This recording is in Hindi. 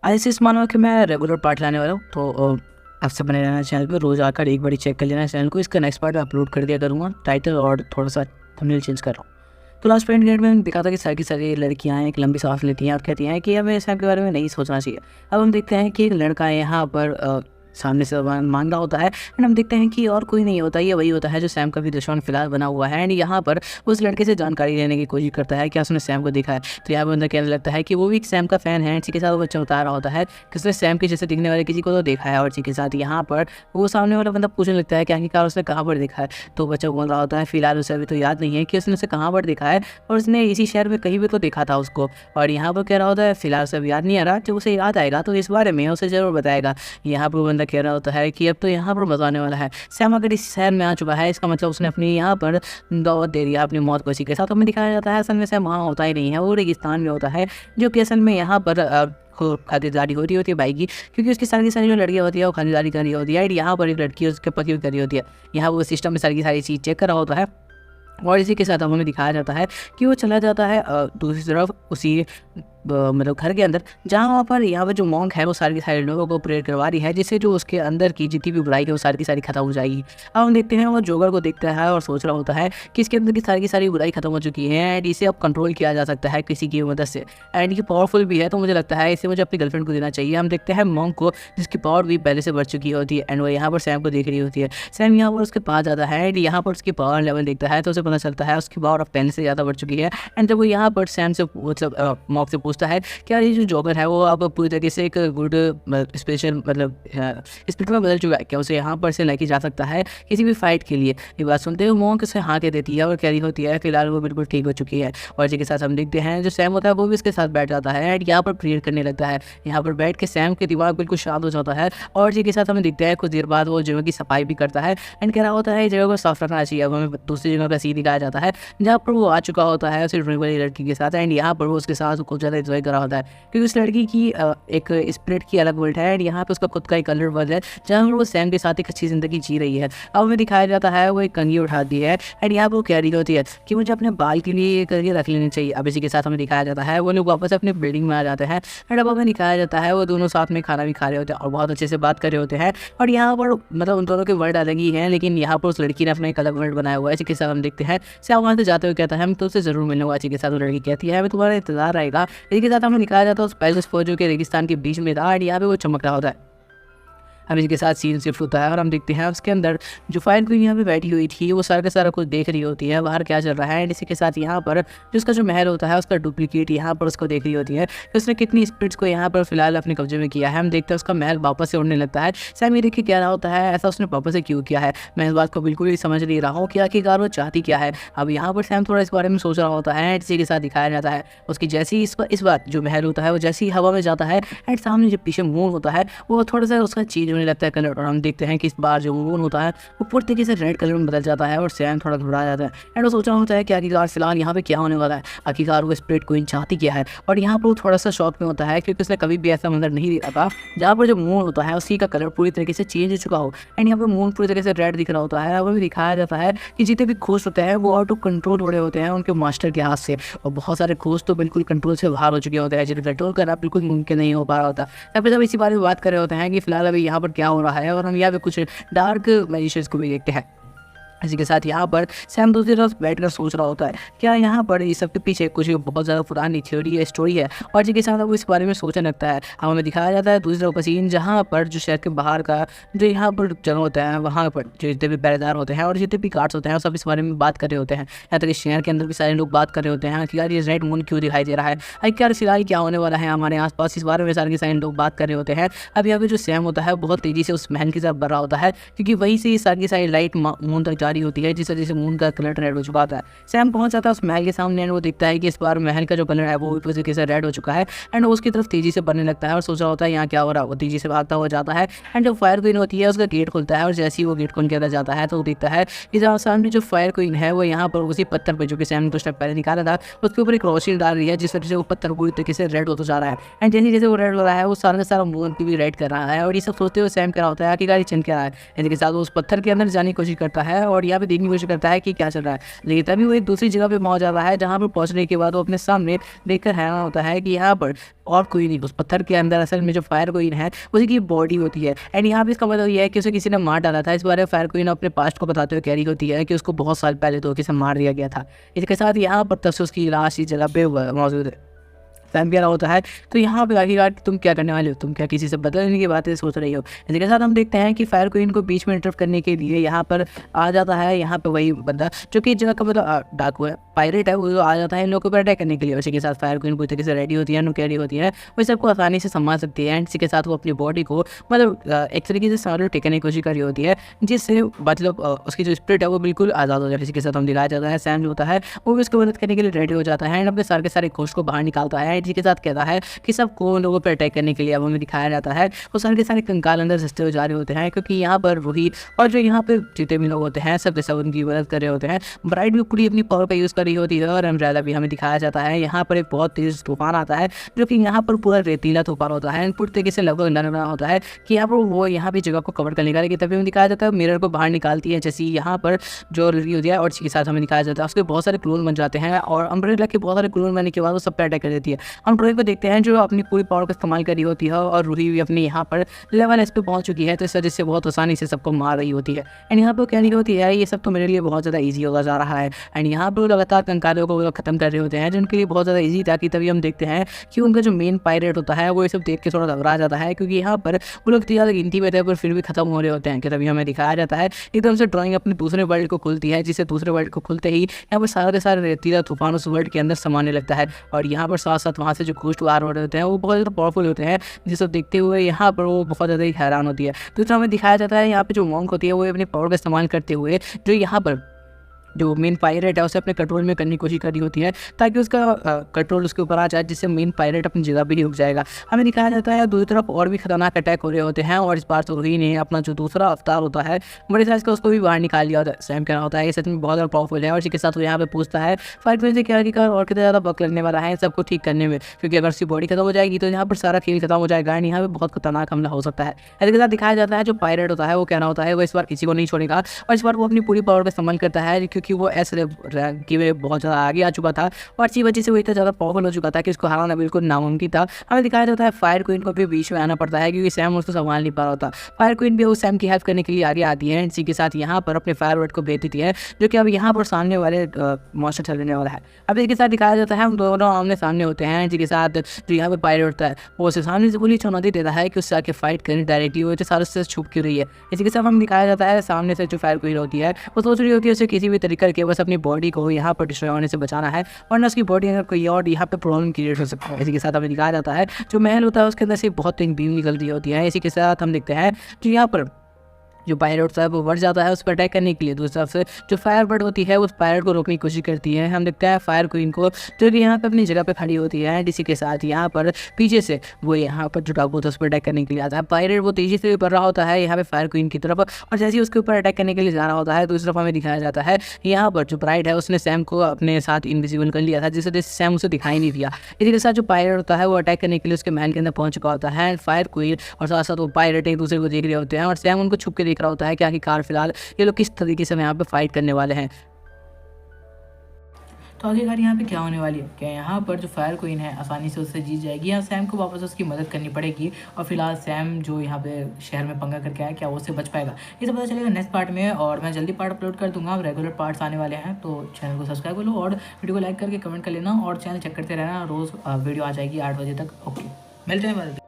ऐसे इस मानो कि मैं रेगुलर पार्ट लाने वाला हूँ, तो आपसे बने रहना चैनल पे। रोज़ आकर एक बारी चेक कर लेना चैनल को। इसका नेक्स्ट पार्ट अपलोड कर दिया करूँगा, टाइटल और थोड़ा सा थंबनेल चेंज कर रहा हूँ। तो लास्ट पॉइंट गेट में दिखा था कि सारी की सारी लड़कियाँ एक लंबी सांस लेती हैं और कहती हैं कि हमें सैम के बारे में नहीं सोचना चाहिए। अब हम देखते हैं कि एक लड़का है यहाँ पर सामने से मांग रहा होता है, एंड हम देखते हैं कि और कोई नहीं होता, ये वही होता है जो सैम का भी दुश्मन फिलहाल बना हुआ है। एंड यहाँ पर उस लड़के से जानकारी लेने की कोशिश करता है कि उसने सैम को देखा है। तो यहाँ पर अंदर कहने लगता है कि वो भी एक सैम का फ़ैन है। इसी के साथ वो बच्चा बता रहा होता है कि उसने सैम के जैसे दिखने वाले किसी को तो देखा है। और इसी के साथ यहाँ पर वो सामने वाला बंदा पूछने लगता है कि आखिरकार उसने कहाँ पर देखा है। तो बच्चा बोल रहा होता है फिलहाल उसे अभी तो याद नहीं है कि उसने उसे कहाँ पर देखा है, और उसने इसी शहर में कहीं भी तो देखा था उसको। और यहाँ पर कह रहा होता है फिलहाल उसे याद नहीं आ रहा, जब उसे याद आएगा तो इस बारे में उसे ज़रूर बताएगा। यहाँ पर बंदा कह रहा होता है कि अब तो यहाँ पर मजा आने वाला है। सैम अगर इस शहर में आ चुका है, इसका मतलब उसने अपनी यहाँ पर दावत दे दिया अपनी मौत को। इसी के साथ हमें दिखाया जाता है असल में सैम वहाँ होता ही नहीं है, वो रेगिस्तान में होता है, जो कि असल में यहाँ पर खातिरदारी हो रही होती है भाई की, क्योंकि उसकी सारी जो लड़कियाँ होती है वो खातिरदारी कर रही होती है। यहाँ पर एक लड़की उसके पति कर रही होती है। यहाँ वो सिस्टम में सारी चीज़ चेक कर रहा होता है। और इसी के साथ हमें दिखाया जाता है कि वो चला जाता है दूसरी तरफ उसी मतलब घर के अंदर, जहाँ पर यहाँ पर जो मॉन्क है वो सारे के सारे लोगों को प्रेयर करवा रही है, जिससे जो उसके अंदर की जितनी भी बुराई है वो सारी की सारी खत्म हो जाएगी। अब हम देखते हैं वो जोकर को देखता है और सोच रहा होता है कि इसके अंदर की सारी बुराई खत्म हो चुकी है एंड इसे अब कंट्रोल किया जा सकता है किसी की मदद से। एंड ये पावरफुल भी है, तो मुझे लगता है इसे मुझे अपनी गर्लफ्रेंड को देना चाहिए। हम देखते हैं मॉन्क को, जिसकी पावर भी पहले से बढ़ चुकी होती है, एंड वो यहाँ पर सैम को देख रही होती है। सैम यहाँ पर उसके पास जाता है एंड यहाँ पर उसकी पावर लेवल देखता है, तो उसे पता चलता है उसकी पावर अब पहले से ज़्यादा बढ़ चुकी है। एंड जब वो यहाँ पर सैम से मतलब मॉन्क से पूछता है क्या जो जोकर है वो अब पूरी तरीके से एक गुड स्पेशल मतलब स्पिरिट में बदल चुका है, क्या उसे यहाँ पर से लेके जा सकता है किसी भी फाइट के लिए। ये बात सुनते हुए मॉन्क उसे हाँ कह देती है और कह रही होती है फिलहाल वो बिल्कुल ठीक हो चुकी है। और इसी के साथ हम देखते हैं जो सैम होता है वो भी इसके साथ बैठ जाता है एंड यहाँ पर प्रेयर करने लगता है। यहाँ पर बैठ के सैम के दिमाग बिल्कुल शांत हो जाता है। और इसी के साथ हमें दिखता है कुछ देर बाद वो जगह की सफाई भी करता है एंड कह रहा होता है जगह को साफ रखना चाहिए। अब हमें दूसरी जगह का सीन दिखाया जाता है जहाँ पर वो आ चुका होता है उस वाली लड़की के साथ, एंड यहाँ पर वो उसके साथ कुछ ज़्यादा इंजॉय कर रहा होता है, क्योंकि उस लड़की की एक स्पिरिट की अलग वर्ल्ड है एंड यहाँ पे उसका खुद का एक कलर वर्ल्ड है जहाँ पर वो सैम के साथ एक अच्छी ज़िंदगी जी रही है। अब हमें दिखाया जाता है वो एक कंघी उठाती है एंड यहाँ पर वो कह रही होती है कि मुझे अपने बाल के लिए करके रख लेनी चाहिए। अब इसी के साथ हमें दिखाया जाता है वो लोग वापस अपने बिल्डिंग में आ जाते हैं एंड अब हमें दिखाया जाता है वो दोनों साथ में खाना भी खा रहे होते हैं और बहुत अच्छे से बात कर रहे होते हैं। और यहाँ पर मतलब उन दोनों के वर्ल्ड अलग ही हैं, लेकिन यहाँ पर उस लड़की ने अपना एक अलग वर्ल्ड बनाया हुआ है। इसी के साथ हम देखते हैं सैम वहाँ से जाते हुए कहता है हम तुझसे ज़रूर मिलूंगा। इसी के साथ वो लड़की कहती है हमें तुम्हारा इंतजार रहेगा। इसी के साथ हमें दिखाया जाता है उस पैलेस फौजों के रेगिस्तान के बीच में था एंड यहाँ पे वो चमक रहा होता है। हम इसके साथ सीन शिफ्ट होता है और हम देखते हैं उसके अंदर जो फायर क्वीन यहाँ पे बैठी हुई थी वो सारा का सारा कुछ देख रही होती है बाहर क्या चल रहा है। एंड इसी के साथ यहाँ पर जो उसका जो महल होता है उसका डुप्लीकेट यहाँ पर उसको देख रही होती है कि उसने कितनी स्पिरिट्स को यहाँ पर फिलहाल अपने कब्जे में किया है। हम देखते हैं उसका महल वापस से उड़ने लगता है। सैम ये देखिए क्या रहा होता है ऐसा उसने वापस से क्यों किया है, मैं इस बात को बिल्कुल ही समझ नहीं रहा हूँ कि आखिरकार वो चाहती क्या है। अब यहाँ पर सैम थोड़ा इस बारे में सोच रहा होता है एंड इसी के साथ दिखाया जाता है उसकी जैसे ही इस बार जो महल होता है वो जैसे ही हवा में जाता है एंड सामने जो पीछे मून होता है वो थोड़ा सा उसका चेंज होने लगता है कलर। और हम देखते हैं कि इस बार जो मून होता है वो पूरी तरीके से रेड कलर में बदल जाता है और सैम थोड़ा घबरा जाता है एंड वो सोच रहा होता है कि आखिरकार फिलहाल यहाँ पे क्या होने वाला है, आखिरकार वो स्पिरिट क्वीन चाहती क्या है। और यहाँ पर वो थोड़ा सा शॉक में होता है क्योंकि उसने कभी भी ऐसा मंजर नहीं देखा था जहाँ पर जो मून होता है उसी का कलर पूरी तरीके से चेंज हो चुका हो एंड यहाँ पर मून पूरी तरीके से रेड दिख रहा होता है। वो भी दिखाया जाता है कि जितने भी खोज होते हैं वो आउट ऑफ कंट्रोल हो रहे होते हैं उनके मास्टर के हाथ से, और बहुत सारे खोज तो बिल्कुल कंट्रोल से बाहर हो चुके होते हैं जिन्हें कंट्रोल करना बिल्कुल मुमकिन नहीं हो पा रहा होता। तब जब इसी बारे में बात कर रहे होते हैं कि फिलहाल अभी यहाँ पर क्या हो रहा है और हम यहाँ पे कुछ डार्क मैजिशियंस को भी देखते हैं। इसी के साथ यहाँ पर सैम दूसरी तरफ बैठकर सोच रहा होता है क्या यहाँ पर इस सब के पीछे कुछ बहुत ज़्यादा पुरानी थ्योरी है, स्टोरी है। और इसी के साथ वो इस बारे में सोचने लगता है। हमें दिखाया जाता है दूसरी तरफ का सीन जहाँ पर जो शहर के बाहर का जो यहाँ पर जगह होता है वहाँ पर जो जितने भी पहरेदार होते हैं और जितने भी गार्ड्स होते हैं सब इस बारे में बात कर रहे होते हैं। यहाँ तक शहर के अंदर भी सारे लोग बात कर रहे होते हैं कि यार ये रेड मून क्यों दिखाई दे रहा है, यार फिलहाल क्या होने वाला है हमारे आसपास, इस बारे में सारे के सारे लोग बात कर रहे होते हैं। अब यहाँ पे जो सैम होता है बहुत तेज़ी से उस महल की तरफ बढ़ रहा होता है क्योंकि वहीं से सारी की सारी लाइट मून तक जारी होती है जिस वजह से मून का कलर रेड हो चुका था। सैम पहुंच जाता है उस महल के सामने एंड वो दिखता है कि इस बार महल का जो कलर है वो इस तरीके से रेड हो चुका है एंड उसकी तरफ तेजी से बढ़ने लगता है और सोच रहा होता है यहाँ क्या हो रहा है। वो तेजी से भागता हुआ जाता है एंड जो फायर क्वीन होती है उसका गेट खुलता है और जैसे ही वो गेट खोल के अंदर जाता है तो दिखता है कि जहाँ सामने जो फायर क्वीन है वो यहाँ पर उसी पत्थर पर जो कि सैम ने कुछ टाइम पहले निकाला था उसके ऊपर एक रोशनी डाल रही है जिस वजह से वो पत्थर पूरी तरीके से रेड होता जा रहा है एंड जैसे जैसे वो रेड हो रहा है वो सारा का सारा मून भी रेड कर रहा है। और ये सब सोचते हुए सैम क्या होता है कि गाड़ी चमक रहा है। इनके साथ वो उस पत्थर के अंदर जाने की कोशिश करता है और यहाँ पे देखने की कोशिश करता है कि क्या चल रहा है। लेकिन तभी वो एक दूसरी जगह पे पहुँच जाता है, जहाँ पर पहुँचने के बाद वो अपने सामने देखकर हैरान होता है कि यहाँ पर और कोई नहीं, उस पत्थर के अंदर असल में जो फायर क्वीन है उसी की बॉडी होती है। एंड यहाँ पे इसका मतलब ये है कि उसे किसी ने मार डाला था। इस बारे में फायर क्वीन अपने पास्ट को बताते हुए कह रही होती है कि उसको बहुत साल पहले तो किसी मार दिया गया था। इसके साथ यहाँ पर तब से उसकी लाश इस जगह पे मौजूद है। सैम कह रहा होता है तो यहाँ पे आखिरकार तुम क्या करने वाले हो, तुम क्या किसी से बदलने की बातें सोच रही हो। इसके साथ हम देखते हैं कि फायर क्वीन को बीच में इंटरप्ट करने के लिए यहाँ पर आ जाता है यहाँ पे वही बंदा जो कि इस जगह का मतलब डाकू है, पायरेट है, वो आ जाता है इन लोगों पर अटैक करने के लिए। उसी के साथ फायर क्वीन पूरी तरीके से रेडी होती है, कैरी होती है, वो सबको आसानी से संभाल सकती है। एंड इसी के साथ वो अपनी बॉडी को मतलब एक तरीके से सारे टेकने की कोशिश कर रही होती है, जिससे मतलब उसकी जो स्पिरिट है वो बिल्कुल आज़ाद हो जाए। इसी के साथ हम दिखाया जाता है सैम जो होता है वो भी उसको मदद करने के लिए रेडी हो जाता है एंड अपने सारे के सारे घोष को बाहर निकालता है। इसी के साथ कहता है कि सबको लोगों पर अटैक करने के लिए अब हमें दिखाया जाता है। वो सारे के सारे कंकाल अंदर सस्ते हो जा रहे होते हैं, क्योंकि यहाँ पर वही और जो यहाँ पे जितने भी लोग होते हैं सब के सब उनकी मदद कर रहे होते हैं। ब्राइट भी पूरी अपनी पावर का यूज़ कर रही होती है और अम्ब्रेला भी हमें दिखाया जाता है। यहाँ पर एक बहुत तेज़ तूफान आता है जो कि यहाँ पर पूरा रेतीला तूफान होता है, पूरी तरीके से लगभग लग रहा होता है कि यहाँ पर वो यहाँ भी जगह को कवर करने का, लेकिन तभी हमें दिखाया जाता है मिरर को बाहर निकालती है जैसी यहाँ पर जो रिव्यू होती है और इसी के साथ हमें दिखाया जाता है उसके बहुत सारे क्लोन बन जाते हैं और अम्ब्रेला के बहुत सारे क्लोन बनने के बाद वो सब पे अटैक कर देती है। हम ट्रोई को देखते हैं जो अपनी पूरी पावर का इस्तेमाल कर रही होती है और रूही भी अपनी यहाँ पर लेवल एस पे पहुँच चुकी है, तो इस वजह से बहुत आसानी से सबको मार रही होती है। एंड यहाँ पर कह रही होती है ये सब तो मेरे लिए बहुत ज़्यादा ईजी होगा जा रहा है। एंड यहाँ पर लगातार कंकालों को ख़त्म कर रहे होते हैं जिनके लिए बहुत ज़्यादा ईजी था कि तभी हम देखते हैं कि उनका जो मेन पायरेट होता है वो ये सब देख के थोड़ा घबरा जाता है, क्योंकि यहाँ पर वो लोग ज़्यादा गिनती में थे पर फिर भी खत्म हो रहे होते हैं। कि तभी हमें दिखाया जाता है एकदम से ड्राइंग अपने दूसरे वर्ल्ड को खुलती है, जिससे दूसरे वर्ल्ड को खुलते ही यहाँ पर सारे के सारे रेतीला तूफान उस वर्ल्ड के अंदर समाने लगता है और यहाँ पर साथ साथ वहाँ से जो घोस्ट आ रहे होते हैं वो बहुत ज़्यादा पावरफुल होते हैं, जिसे देखते हुए यहाँ पर वो बहुत ज़्यादा ही हैरान होती है। दूसरा हमें दिखाया जाता है यहाँ पे जो मॉन्क होती है वो अपनी पावर का इस्तेमाल करते हुए जो यहाँ पर जो मेन पायरेट है उसे अपने कंट्रोल में करने की कोशिश कर रही होती है ताकि उसका कंट्रोल उसके ऊपर आ जाए, जिससे मेन पायरेट अपनी जगह भी रुक जाएगा। हमें दिखाया जाता है दूसरी तरफ और भी खतरनाक अटैक हो रहे होते हैं और इस बार तो रूही ने अपना जो दूसरा अवतार होता है बड़े साइज का उसको भी बाहर निकाल लिया होता है। सैम कहना होता है ये सच में बहुत ज़्यादा पावरफुल है और इसी के साथ वो यहाँ पे पूछता है फायर क्वीन से क्या कि और कितना ज़्यादा वक्त लगने वाला है सबको ठीक करने में, क्योंकि अगर उसकी बॉडी खत्म हो जाएगी तो यहाँ पर सारा खेल खत्म हो जाएगा एंड यहाँ पे बहुत खतरनाक हमला हो सकता है। इसके साथ दिखाया जाता है जो पायरेट होता है वो कहना होता है वो इस बार किसी को नहीं छोड़ेगा और इस बार वो अपनी पूरी पावर का इस्तेमाल करता है, क्योंकि वो ऐसे रैंक की में बहुत ज़्यादा आगे आ चुका था और इसी वजह से वो इतना ज़्यादा पावरफुल हो चुका था कि उसको हराना बिल्कुल नामुमकिन था। हमें दिखाया जाता है फायर क्वीन को भी बीच में आना पड़ता है क्योंकि सैम उसको संभाल नहीं पा रहा होता। फायर क्वीन भी उस सैम की हेल्प करने के लिए आगे आती है, इसी के साथ यहाँ पर अपने फायर वर्ड को भेज देती है जो कि अब यहाँ पर सामने वाले मॉन्स्टर चलने वाला है। अब इसके साथ दिखाया जाता है हम दोनों आमने सामने होते हैं, इसी के साथ जो यहाँ पर पायरेट होता है वो उसे सामने से पूरी चुनौती देता है कि उससे आके फाइट करनी डायरेक्टली वो सारे से छुप क्यों रही है। इसी के साथ हम दिखाया जाता है सामने से जो फायर क्वीन होती है वो सोच रही होती है उसे किसी भी तरीके करके बस अपनी बॉडी को यहाँ पर डिस्ट्रॉय होने से बचाना है, वरना उसकी बॉडी अगर कोई और यहाँ पे प्रॉब्लम क्रिएट हो सकता है। इसी के साथ हमें दिखाया जाता है जो महल होता है उसके अंदर से बहुत तेज बीम निकल रही होती है। इसी के साथ हम देखते हैं जो यहाँ पर जो पायरेट होता है वो बढ़ जाता है उस पर अटैक करने के लिए। दूसरी तरफ से जो फायर बर्ड होती है उस पायरेट को रोकने की कोशिश करती है। हम देखते हैं फायर क्वीन को जो कि यहाँ पे अपनी जगह पे खड़ी होती है एंड इसी के साथ यहाँ पर पीछे से वो यहाँ पर जो डाकू होता है उस पर अटैक करने के लिए आता है। पायरेट वो तेजी से बढ़ रहा होता है यहाँ पे फायर क्वीन की तरफ और जैसे ही उसके ऊपर अटैक करने के लिए जा रहा होता है दूसरी तरफ हमें दिखाया जाता है यहाँ पर जो ब्राइट है उसने सैम को अपने साथ इनविजिबल कर लिया था, जिससे वजह से सैम उसे दिखाई नहीं दिया। इसी के साथ जो पायरेट होता है वो अटैक करने के लिए उसके महल के अंदर पहुंच चुका होता है। फायर क्वीन और साथ साथ वो पायरेट एक दूसरे को देख रहे होते हैं और सैम उनको छुप के देख रहा होता है कि आखिरकार फिलहाल ये लोग किस तरीके से यहाँ पे फाइट करने वाले हैं। तो आखिरकार यहाँ पे क्या होने वाली है, क्या यहाँ पर जो फायर क्वीन है आसानी से उससे जीत जाएगी या सैम को वापस उसकी मदद करनी पड़ेगी और फिलहाल सैम जो यहाँ पे शहर में पंगा करके आया क्या वो उससे बच पाएगा, ये सब पता चलेगा नेक्स्ट पार्ट में। और मैं जल्दी पार्ट अपलोड कर दूंगा, रेगुलर पार्ट्स आने वाले हैं तो चैनल को सब्सक्राइब कर लो और वीडियो को लाइक करके कमेंट कर लेना और चैनल चेक करते रहना, रोज़ वीडियो आ जाएगी 8 बजे तक। ओके, मिलते हैं बाद।